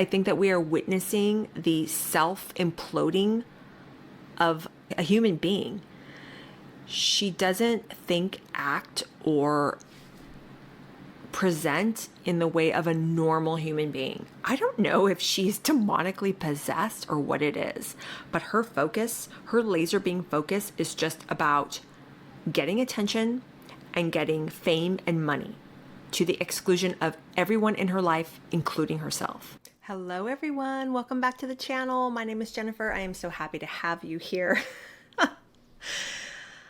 I think that we are witnessing the self-imploding of a human being. She doesn't think, act, or present in the way of a normal human being. I don't know if she's demonically possessed or what it is, but her focus, her laser beam focus, is just about getting attention and getting fame and money to the exclusion of everyone in her life, including herself. Hello, everyone. Welcome back to the channel. My name is Jennifer. I am so happy to have you here.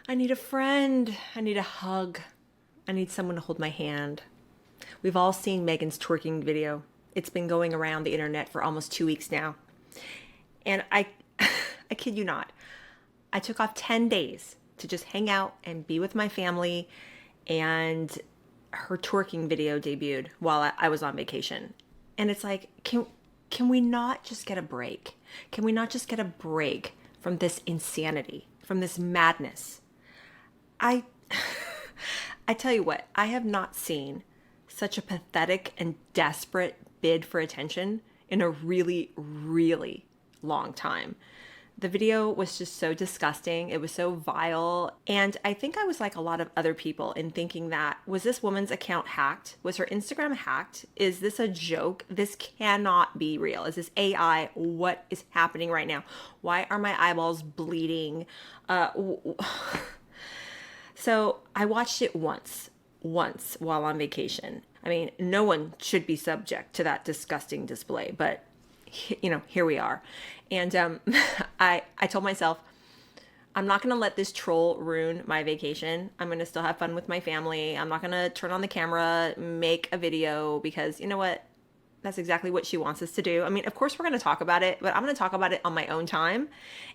I need a friend. I need a hug. I need someone to hold my hand. We've all seen Meghan's twerking video. It's been going around the internet for almost 2 weeks now. And I kid you not, I took off 10 days to just hang out and be with my family, and her twerking video debuted while I was on vacation. And it's like, can we not just get a break? Can we not just get a break from this insanity, from this madness? I tell you what, I have not seen such a pathetic and desperate bid for attention in a really, really long time. The video was just so disgusting. It was so vile. And I think I was like a lot of other people in thinking that, was this woman's account hacked? Was her Instagram hacked? Is this a joke? This cannot be real. Is this AI? What is happening right now? Why are my eyeballs bleeding? So I watched it once while on vacation. I mean, no one should be subject to that disgusting display, but here we are. And I told myself, I'm not going to let this troll ruin my vacation. I'm going to still have fun with my family. I'm not going to turn on the camera, make a video, because you know what? That's exactly what she wants us to do. I mean, of course we're going to talk about it, but I'm going to talk about it on my own time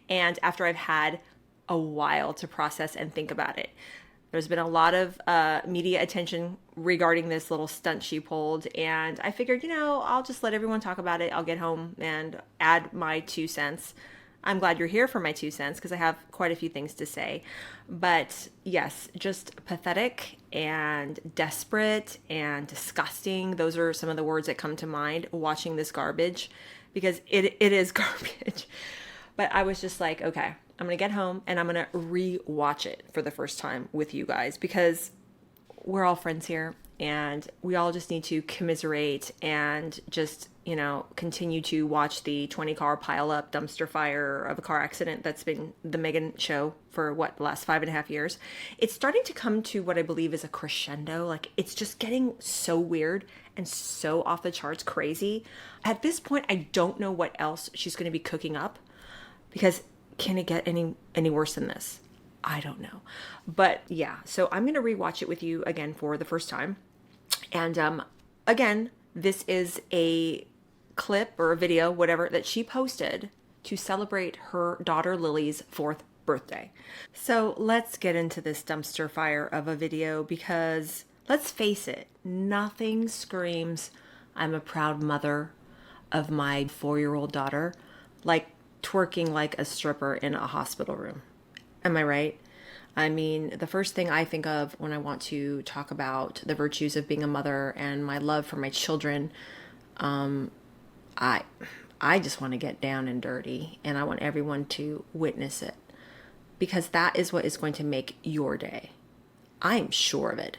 and after I've had a while to process and think about it. There's been a lot of media attention regarding this little stunt she pulled, and I figured, I'll just let everyone talk about it. I'll get home and add my 2 cents. I'm glad you're here for my 2 cents because I have quite a few things to say. But yes, just pathetic and desperate and disgusting. Those are some of the words that come to mind watching this garbage, because it is garbage. But I was just like, okay, I'm going to get home and I'm going to re-watch it for the first time with you guys, because we're all friends here and we all just need to commiserate and just, continue to watch the 20-car pile-up dumpster fire of a car accident that's been the Meghan show for the last 5.5 years. It's starting to come to what I believe is a crescendo. Like, it's just getting so weird and so off the charts crazy. At this point, I don't know what else she's going to be cooking up, because can it get any worse than this? I don't know. But yeah, so I'm going to rewatch it with you again for the first time. And again, this is a clip or a video, whatever, that she posted to celebrate her daughter Lily's 4th birthday. So let's get into this dumpster fire of a video, because let's face it, nothing screams I'm a proud mother of my 4-year-old daughter like twerking like a stripper in a hospital room. Am I right? I mean, the first thing I think of when I want to talk about the virtues of being a mother and my love for my children, I just want to get down and dirty, and I want everyone to witness it, because that is what is going to make your day. I'm sure of it.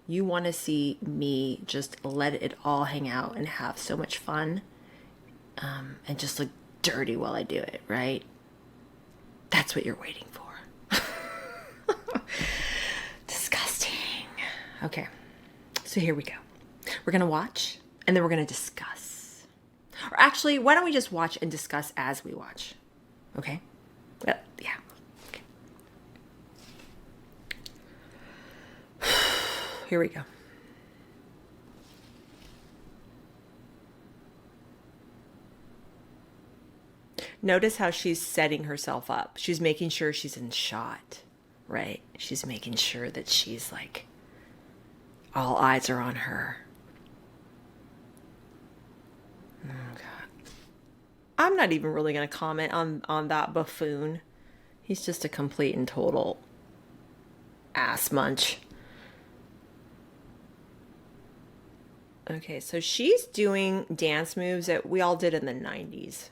You want to see me just let it all hang out and have so much fun, and just look dirty while I do it, right? That's what you're waiting for. Disgusting. Okay, so here we go. We're gonna watch and then we're gonna discuss. Or actually, why don't we just watch and discuss as we watch? Okay? Well, yeah. Okay. Here we go. Notice how she's setting herself up. She's making sure she's in shot, right? She's making sure that she's like, all eyes are on her. Oh, God. I'm not even really going to comment on that buffoon. He's just a complete and total ass munch. Okay, so she's doing dance moves that we all did in the 90s.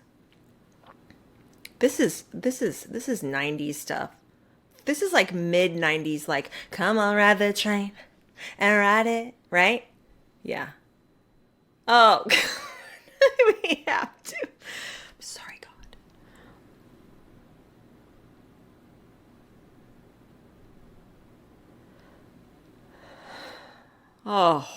This is 90s stuff. This is like mid 90s, like come on, ride the train and ride it, right? Yeah. Oh, we have to. Sorry, God. Oh,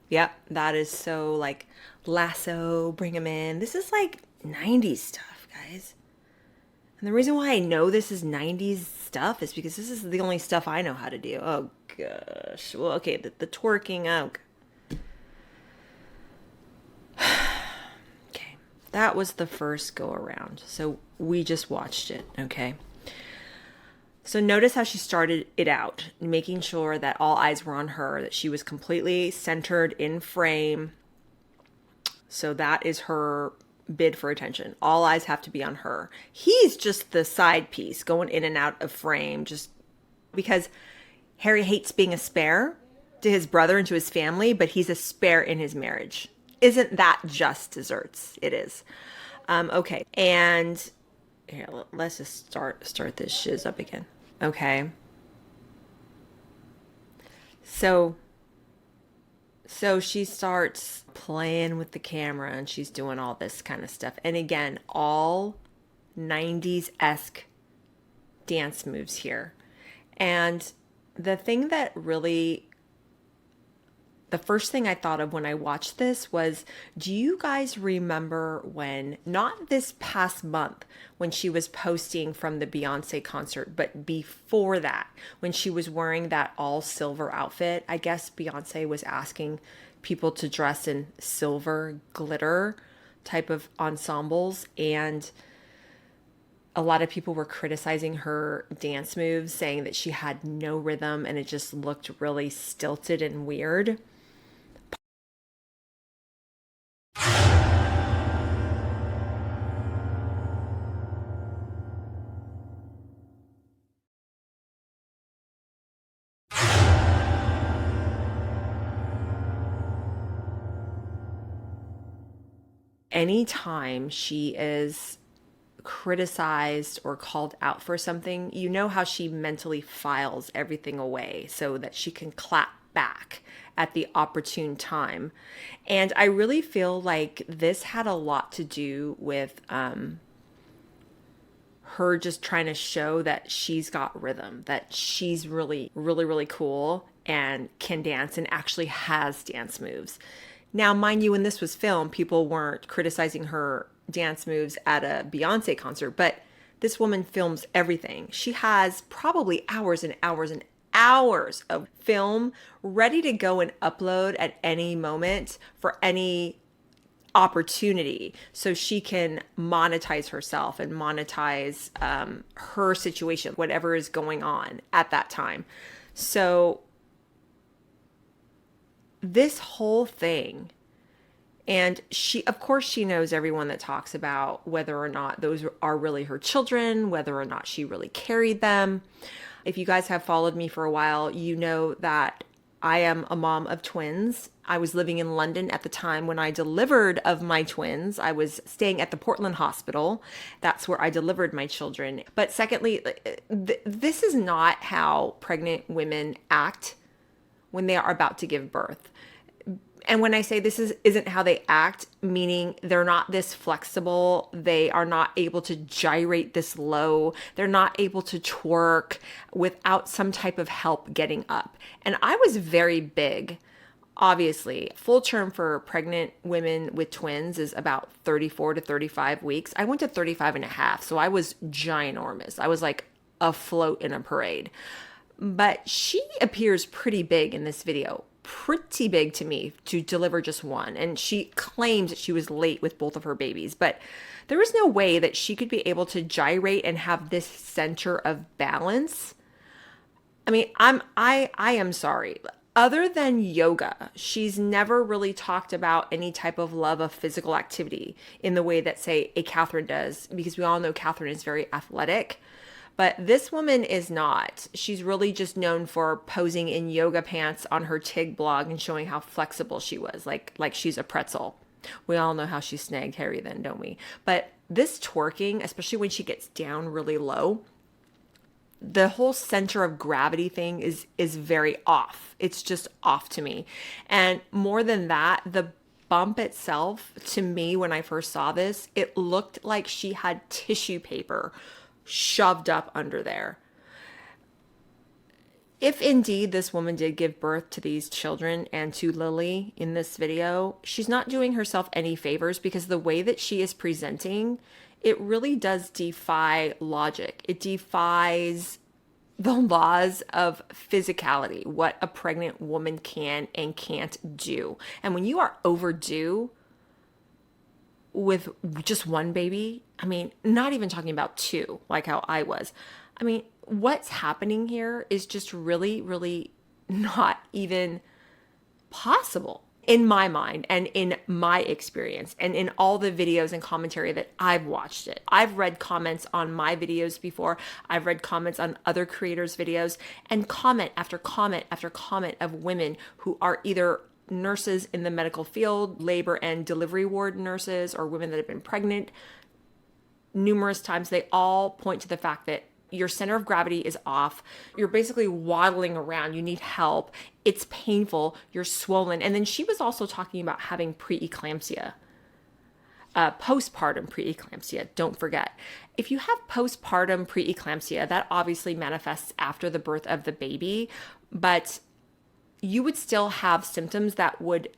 yep. That is so like lasso, bring him in. This is like 90s stuff, guys. And the reason why I know this is 90s stuff is because this is the only stuff I know how to do. Oh, gosh. Well, okay, the twerking. Oh, okay. That was the first go around. So we just watched it, okay? So notice how she started it out, making sure that all eyes were on her, that she was completely centered in frame. So that is her bid for attention. All eyes have to be on her. He's just the side piece going in and out of frame just because Harry hates being a spare to his brother and to his family, but he's a spare in his marriage. Isn't that just desserts? It is. Okay. And here, let's just start this shiz up again. Okay. So so she starts playing with the camera and she's doing all this kind of stuff. And again, all 90s-esque dance moves here. And the thing that really, the first thing I thought of when I watched this was, do you guys remember when, not this past month, when she was posting from the Beyonce concert, but before that, when she was wearing that all silver outfit? I guess Beyonce was asking people to dress in silver glitter type of ensembles, and a lot of people were criticizing her dance moves, saying that she had no rhythm and it just looked really stilted and weird. Anytime she is criticized or called out for something, you know how she mentally files everything away so that she can clap back at the opportune time. And I really feel like this had a lot to do with her just trying to show that she's got rhythm, that she's really, really, really cool and can dance and actually has dance moves. Now, mind you, when this was filmed, people weren't criticizing her dance moves at a Beyonce concert, but this woman films everything. She has probably hours and hours and hours of film ready to go and upload at any moment for any opportunity, so she can monetize herself and monetize her situation, whatever is going on at that time. So this whole thing, and she, of course, she knows everyone that talks about whether or not those are really her children, whether or not she really carried them. If you guys have followed me for a while, you know that I am a mom of twins. I was living in London at the time when I delivered of my twins. I was staying at the Portland Hospital. That's where I delivered my children. But secondly, this is not how pregnant women act when they are about to give birth. And when I say isn't how they act, meaning they're not this flexible, they are not able to gyrate this low, they're not able to twerk without some type of help getting up. And I was very big. Obviously, full term for pregnant women with twins is about 34 to 35 weeks. I went to 35 and a half, so I was ginormous. I was like a float in a parade. But she appears pretty big in this video, pretty big to me to deliver just one. And she claims that she was late with both of her babies, but there was no way that she could be able to gyrate and have this center of balance. I mean, I am sorry. Other than yoga, she's never really talked about any type of love of physical activity in the way that, say, a Catherine does, because we all know Catherine is very athletic. But this woman is not. She's really just known for posing in yoga pants on her TIG blog and showing how flexible she was, like she's a pretzel. We all know how she snagged Harry then, don't we? But this twerking, especially when she gets down really low, the whole center of gravity thing is very off. It's just off to me. And more than that, the bump itself, to me, when I first saw this, it looked like she had tissue paper shoved up under there. If indeed this woman did give birth to these children and to Lily in this video, she's not doing herself any favors, because the way that she is presenting, it really does defy logic. It defies the laws of physicality, what a pregnant woman can and can't do. And when you are overdue with just one baby, I mean, not even talking about two, like how I was. I mean, what's happening here is just really, really not even possible in my mind and in my experience and in all the videos and commentary that I've watched it. I've read comments on my videos before. I've read comments on other creators' videos, and comment after comment after comment of women who are either nurses in the medical field, labor and delivery ward nurses, or women that have been pregnant numerous times. They all point to the fact that your center of gravity is off. You're basically waddling around. You need help. It's painful. You're swollen. And then she was also talking about having preeclampsia, postpartum preeclampsia. Don't forget. If you have postpartum preeclampsia, that obviously manifests after the birth of the baby, but you would still have symptoms that would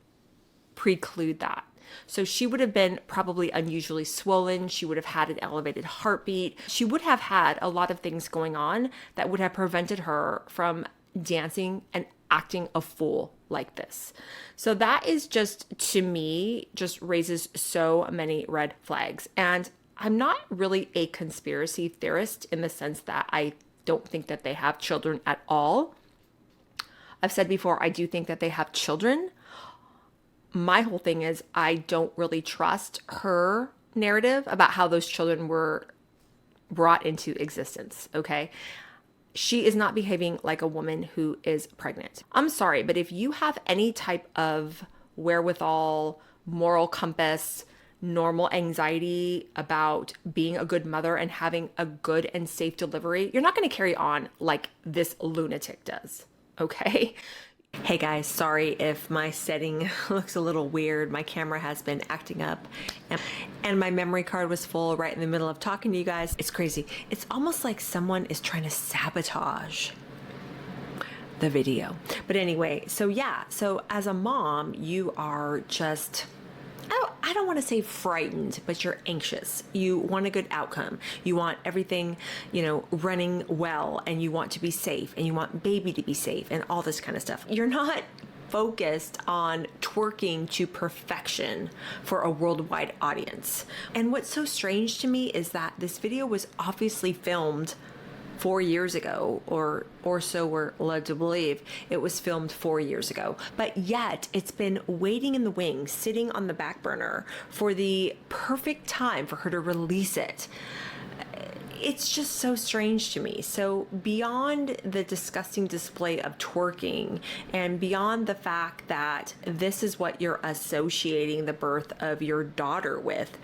preclude that. So she would have been probably unusually swollen. She would have had an elevated heartbeat. She would have had a lot of things going on that would have prevented her from dancing and acting a fool like this. So that is just, to me, just raises so many red flags. And I'm not really a conspiracy theorist in the sense that I don't think that they have children at all. I've said before, I do think that they have children. My whole thing is I don't really trust her narrative about how those children were brought into existence, okay? She is not behaving like a woman who is pregnant. I'm sorry, but if you have any type of wherewithal, moral compass, normal anxiety about being a good mother and having a good and safe delivery, you're not going to carry on like this lunatic does, okay? Hey guys, sorry if my setting looks a little weird. My camera has been acting up and my memory card was full right in the middle of talking to you guys. It's crazy. It's almost like someone is trying to sabotage the video. But anyway, so yeah, so as a mom, you are just, I don't want to say frightened, but you're anxious. You want a good outcome. You want everything, running well, and you want to be safe, and you want baby to be safe, and all this kind of stuff. You're not focused on twerking to perfection for a worldwide audience. And what's so strange to me is that this video was obviously filmed 4 years ago, or so we're led to believe. It was filmed 4 years ago, but yet it's been waiting in the wings, sitting on the back burner for the perfect time for her to release it. It's just so strange to me. So beyond the disgusting display of twerking, and beyond the fact that this is what you're associating the birth of your daughter with,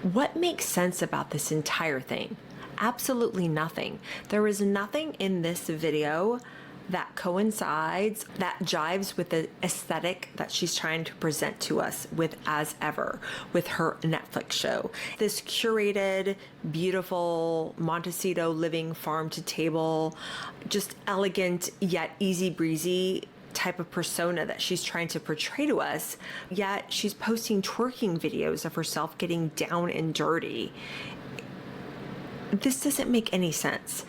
what makes sense about this entire thing? Absolutely nothing. There is nothing in this video that coincides, that jives with the aesthetic that she's trying to present to us with, as ever, with her Netflix show. This curated, beautiful Montecito living farm to table, just elegant yet easy breezy type of persona that she's trying to portray to us, yet she's posting twerking videos of herself getting down and dirty. This doesn't make any sense.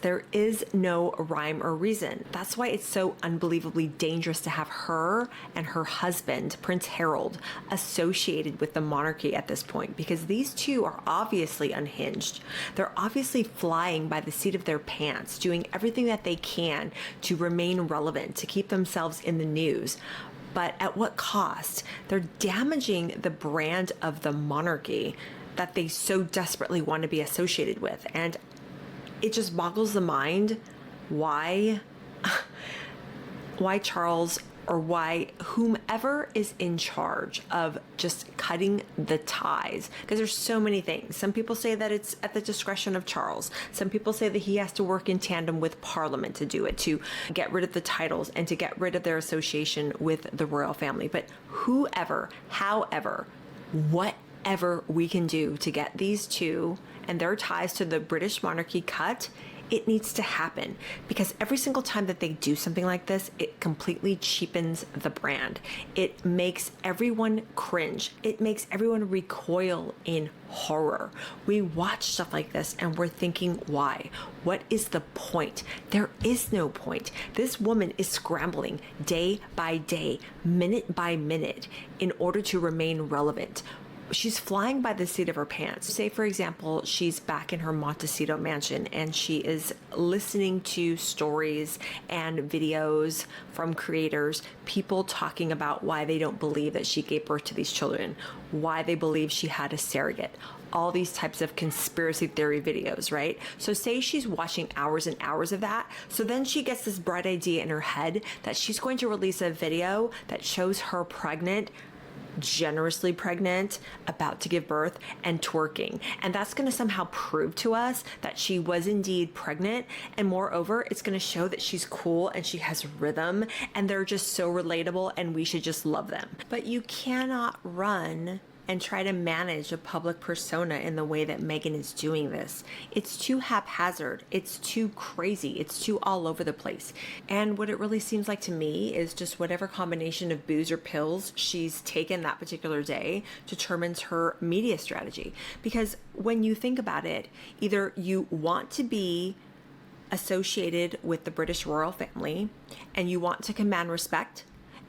There is no rhyme or reason. That's why it's so unbelievably dangerous to have her and her husband, Prince Harold, associated with the monarchy at this point, because these two are obviously unhinged. They're obviously flying by the seat of their pants, doing everything that they can to remain relevant, to keep themselves in the news. But at what cost? They're damaging the brand of the monarchy that they so desperately want to be associated with. And it just boggles the mind why Charles, or why whomever is in charge of just cutting the ties, because there's so many things. Some people say that it's at the discretion of Charles. Some people say that he has to work in tandem with Parliament to do it, to get rid of the titles and to get rid of their association with the royal family. But whoever, however, whatever we can do to get these two and their ties to the British monarchy cut, it needs to happen, because every single time that they do something like this, it completely cheapens the brand. It makes everyone cringe. It makes everyone recoil in horror. We watch stuff like this and we're thinking, why? What is the point? There is no point. This woman is scrambling day by day, minute by minute, in order to remain relevant. She's flying by the seat of her pants. Say, for example, she's back in her Montecito mansion and she is listening to stories and videos from creators, people talking about why they don't believe that she gave birth to these children, why they believe she had a surrogate, all these types of conspiracy theory videos, right? So say she's watching hours and hours of that. So then she gets this bright idea in her head that she's going to release a video that shows her pregnant, generously pregnant, about to give birth, and twerking. And that's going to somehow prove to us that she was indeed pregnant. And moreover, it's going to show that she's cool and she has rhythm and they're just so relatable and we should just love them. But you cannot run and try to manage a public persona in the way that Meghan is doing this. It's too haphazard. It's too crazy. It's too all over the place. And what it really seems like to me is just whatever combination of booze or pills she's taken that particular day determines her media strategy. Because when you think about it, either you want to be associated with the British royal family and you want to command respect,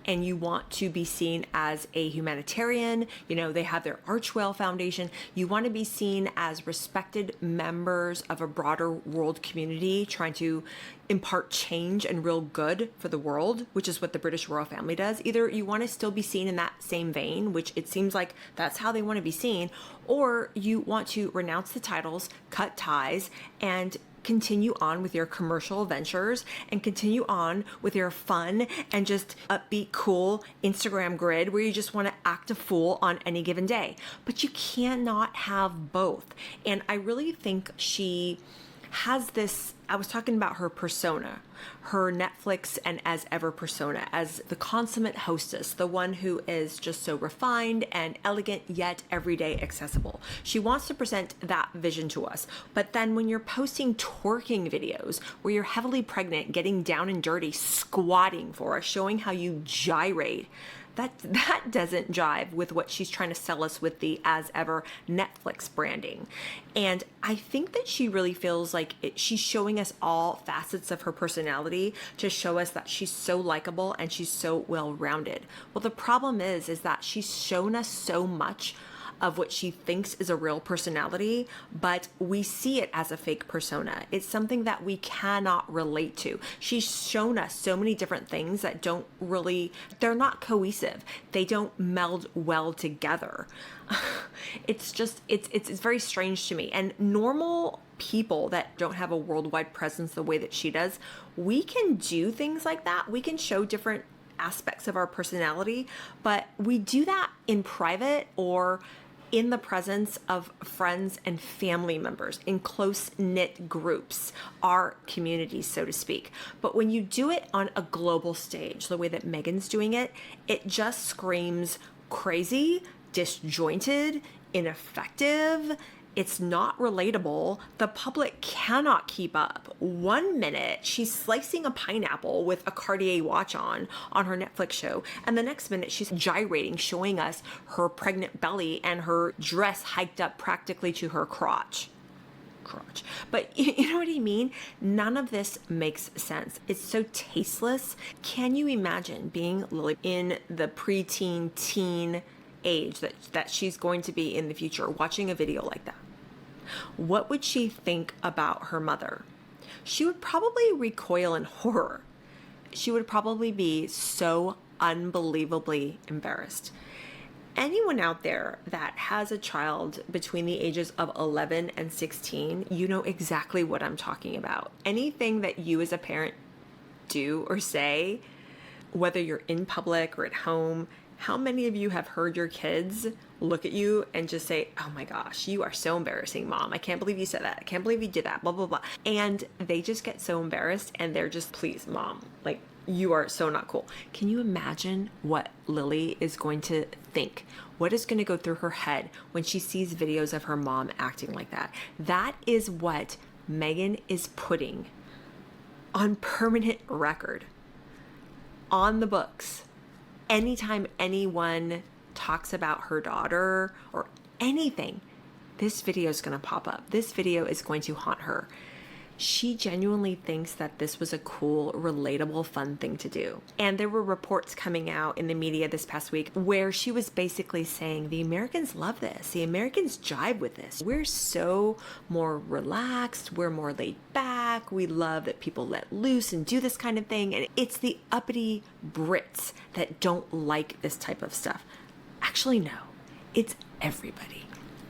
and you want to be seen as a humanitarian, you know, they have their Archwell Foundation. You want to be seen as respected members of a broader world community trying to impart change and real good for the world, which is what the British royal family does. Either you want to still be seen in that same vein, which it seems like that's how they want to be seen, or you want to renounce the titles, cut ties, and continue on with your commercial ventures and continue on with your fun and just upbeat, cool Instagram grid where you just want to act a fool on any given day. But you cannot have both. And I really think she has this, I was talking about her persona, her Netflix and As Ever persona, as the consummate hostess, the one who is just so refined and elegant yet everyday accessible. She wants to present that vision to us. But then when you're posting twerking videos where you're heavily pregnant, getting down and dirty, squatting for us, showing how you gyrate, that doesn't jive with what she's trying to sell us with the As Ever Netflix branding. And I think that she really feels like she's showing us all facets of her personality to show us that she's so likable and she's so well-rounded. Well, the problem is that she's shown us so much of what she thinks is a real personality, but we see it as a fake persona. It's something that we cannot relate to. She's shown us so many different things that don't really, they're not cohesive. They don't meld well together. It's just, it's very strange to me. And normal people that don't have a worldwide presence the way that she does, we can do things like that. We can show different aspects of our personality, but we do that in private or in the presence of friends and family members, in close-knit groups, our communities, so to speak. But when you do it on a global stage, the way that Meghan's doing it, it just screams crazy, disjointed, ineffective. It's not relatable. The public cannot keep up. 1 minute, she's slicing a pineapple with a Cartier watch on her Netflix show. And the next minute, she's gyrating, showing us her pregnant belly and her dress hiked up practically to her crotch. But you know what I mean? None of this makes sense. It's so tasteless. Can you imagine being Lily in the preteen, teen age that she's going to be in the future, watching a video like that? What would she think about her mother? She would probably recoil in horror. She would probably be so unbelievably embarrassed. anyone out there that has a child between the ages of 11 and 16, you know exactly what I'm talking about. Anything that you as a parent do or say, whether you're in public or at home, how many of you have heard your kids look at you and just say, oh my gosh, you are so embarrassing, Mom. I can't believe you said that. I can't believe you did that, blah, blah, blah. And they just get so embarrassed and they're just, please, Mom, like, you are so not cool. Can you imagine what Lily is going to think? What is going to go through her head when she sees videos of her mom acting like that? That is what Meghan is putting on permanent record, on the books. Anytime anyone talks about her daughter or anything, this video is going to pop up. This video is going to haunt her. She genuinely thinks that this was a cool, relatable, fun thing to do. And there were reports coming out in the media this past week where she was basically saying, the Americans love this. The Americans jive with this. We're so more relaxed. We're more laid back. We love that people let loose and do this kind of thing. And it's the uppity Brits that don't like this type of stuff. Actually, no. It's everybody.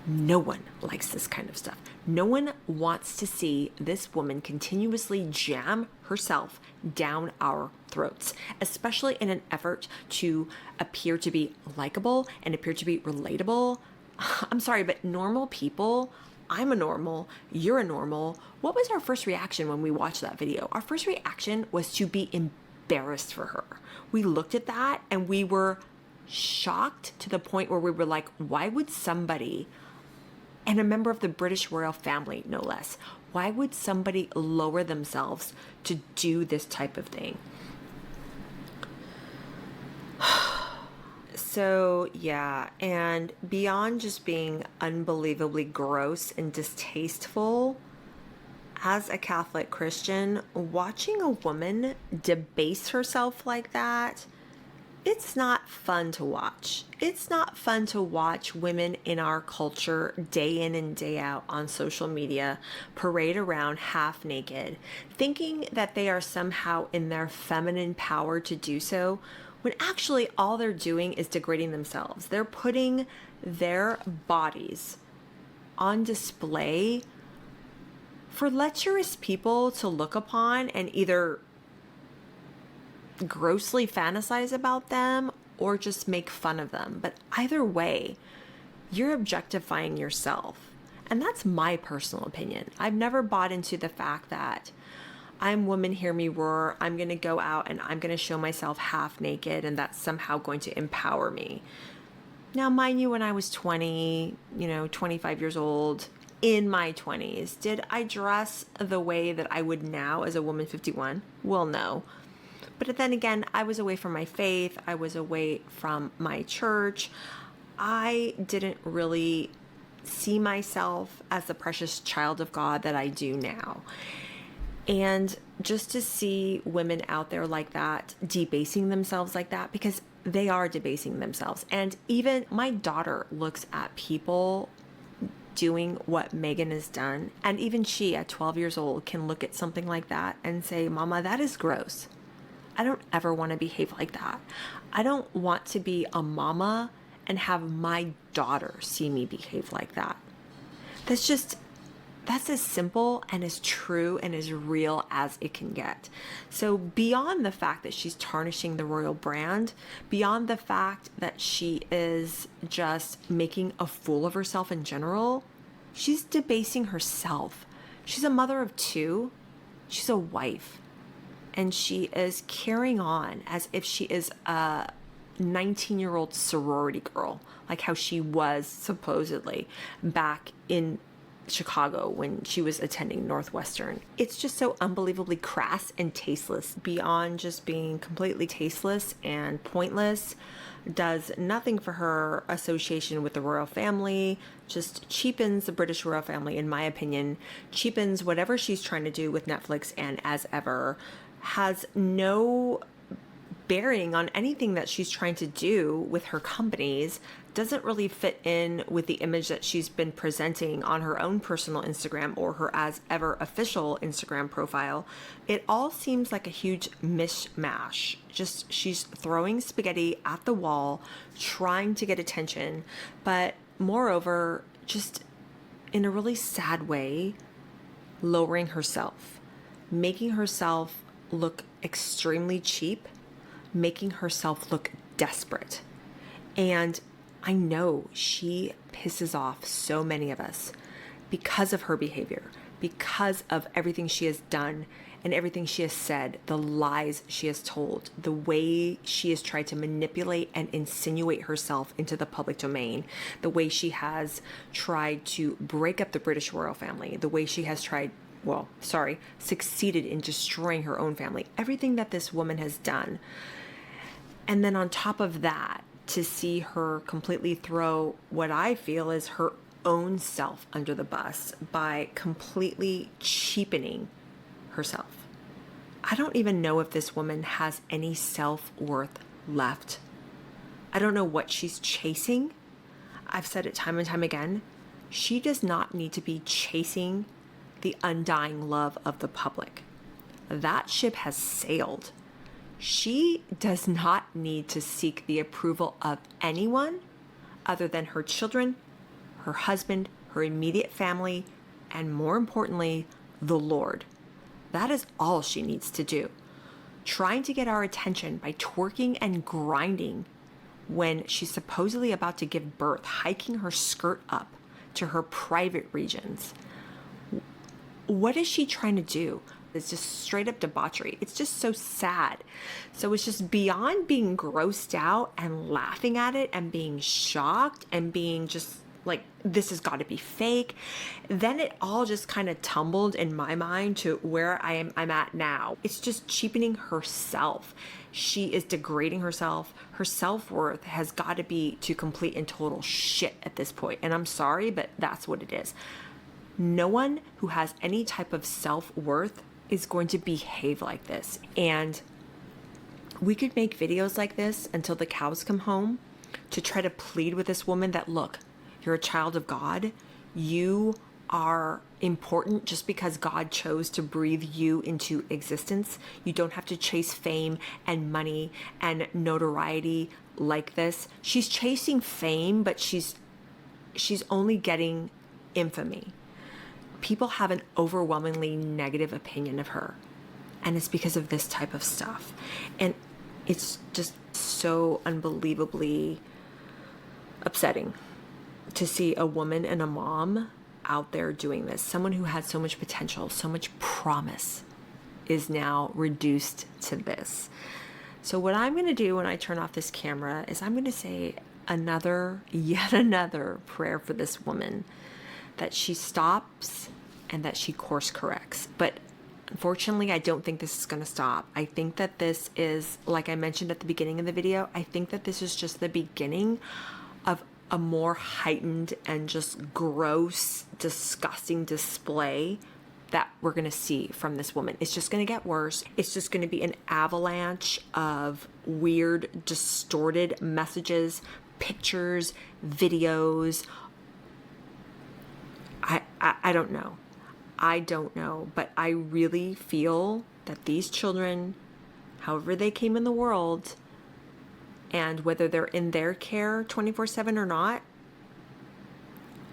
No one likes this kind of stuff. No one wants to see this woman continuously jam herself down our throats, especially in an effort to appear to be likable and appear to be relatable. I'm sorry, but normal people, I'm a normal, you're a normal. What was our first reaction when we watched that video? Our first reaction was to be embarrassed for her. We looked at that and we were shocked to the point where we were like, why would somebody, and a member of the British royal family, no less, why would somebody lower themselves to do this type of thing? So, yeah, and beyond just being unbelievably gross and distasteful, as a Catholic Christian, watching a woman debase herself like that, it's not fun to watch. It's not fun to watch women in our culture day in and day out on social media parade around half naked, thinking that they are somehow in their feminine power to do so, when actually all they're doing is degrading themselves. They're putting their bodies on display for lecherous people to look upon and either grossly fantasize about them or just make fun of them. But either way, you're objectifying yourself. And that's my personal opinion. I've never bought into the fact that I'm woman, hear me roar. I'm going to go out and I'm going to show myself half naked and that's somehow going to empower me. Now, mind you, when I was 20, 25 years old, in my 20s, did I dress the way that I would now as a woman 51? Well, no. But then again, I was away from my faith. I was away from my church. I didn't really see myself as the precious child of God that I do now. And just to see women out there like that, debasing themselves like that, because they are debasing themselves. And even my daughter looks at people doing what Meghan has done. And even she at 12 years old can look at something like that and say, Mama, that is gross. I don't ever want to behave like that. I don't want to be a mama and have my daughter see me behave like that. That's as simple and as true and as real as it can get. So beyond the fact that she's tarnishing the royal brand, beyond the fact that she is just making a fool of herself in general, she's debasing herself. She's a mother of two. She's a wife. And she is carrying on as if she is a 19-year-old sorority girl, like how she was supposedly back in Chicago when she was attending Northwestern. It's just so unbelievably crass and tasteless. Beyond just being completely tasteless and pointless, does nothing for her association with the royal family, just cheapens the British royal family, in my opinion, cheapens whatever she's trying to do with Netflix, and as ever, has no bearing on anything that she's trying to do with her companies doesn't really fit in with the image that she's been presenting on her own personal Instagram or her as ever official Instagram profile. It all seems like a huge mishmash. Just she's throwing spaghetti at the wall, trying to get attention, but moreover, just in a really sad way, lowering herself, making herself look extremely cheap, making herself look desperate. And I know she pisses off so many of us because of her behavior, because of everything she has done and everything she has said, the lies she has told, the way she has tried to manipulate and insinuate herself into the public domain, the way she has tried to break up the British royal family, the way she has succeeded in destroying her own family, everything that this woman has done. And then on top of that, to see her completely throw what I feel is her own self under the bus by completely cheapening herself. I don't even know if this woman has any self-worth left. I don't know what she's chasing. I've said it time and time again. She does not need to be chasing the undying love of the public. That ship has sailed. She does not need to seek the approval of anyone other than her children, her husband, her immediate family, and more importantly, the Lord. That is all she needs to do. Trying to get our attention by twerking and grinding when she's supposedly about to give birth, hiking her skirt up to her private regions. What is she trying to do? It's just straight up debauchery. It's just so sad. So it's just beyond being grossed out and laughing at it and being shocked and being just like, this has got to be fake. Then it all just kind of tumbled in my mind to where I'm at now. It's just cheapening herself. She is degrading herself. Her self-worth has got to be to complete and total shit at this point. And I'm sorry, but that's what it is. No one who has any type of self-worth is going to behave like this. And we could make videos like this until the cows come home to try to plead with this woman that, look, you're a child of God. You are important just because God chose to breathe you into existence. You don't have to chase fame and money and notoriety like this. She's chasing fame, but she's only getting infamy. People have an overwhelmingly negative opinion of her, and it's because of this type of stuff. And it's just so unbelievably upsetting to see a woman and a mom out there doing this. Someone who had so much potential, so much promise is now reduced to this. So what I'm going to do when I turn off this camera is I'm going to say yet another prayer for this woman, that she stops and that she course corrects. But unfortunately, I don't think this is going to stop. I think that this is, like I mentioned at the beginning of the video, I think that this is just the beginning of a more heightened and just gross, disgusting display that we're going to see from this woman. It's just going to get worse. It's just going to be an avalanche of weird, distorted messages, pictures, videos. I don't know. I don't know, but I really feel that these children, however they came in the world, and whether they're in their care 24/7 or not,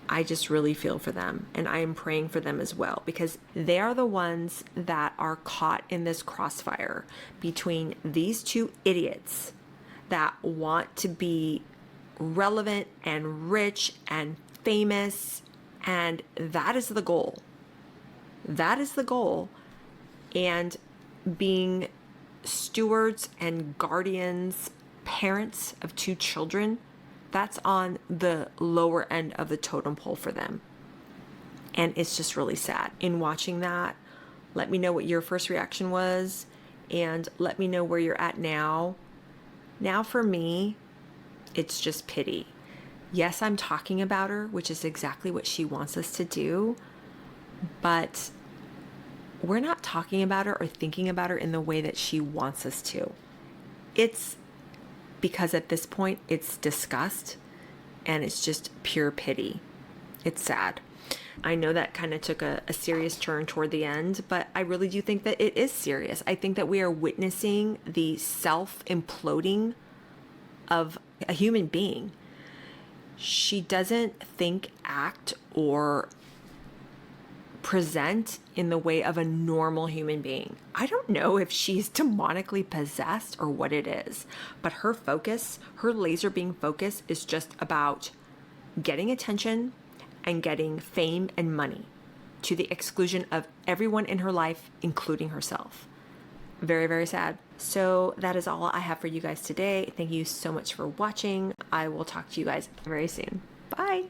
I just really feel for them, and I am praying for them as well, because they are the ones that are caught in this crossfire between these two idiots that want to be relevant and rich and famous, and that is the goal. That is the goal. And being stewards and guardians, parents of two children, that's on the lower end of the totem pole for them. And it's just really sad. In watching that, let me know what your first reaction was, and let me know where you're at now. Now for me, it's just pity. Yes, I'm talking about her, which is exactly what she wants us to do, but we're not talking about her or thinking about her in the way that she wants us to. It's because at this point it's disgust and it's just pure pity. It's sad. I know that kind of took a serious turn toward the end, but I really do think that it is serious. I think that we are witnessing the self imploding of a human being. She doesn't think, act, or present in the way of a normal human being. I don't know if she's demonically possessed or what it is, but her focus, her laser beam focus, is just about getting attention and getting fame and money to the exclusion of everyone in her life, including herself. Very, very sad. So that is all I have for you guys today. Thank you so much for watching. I will talk to you guys very soon. Bye.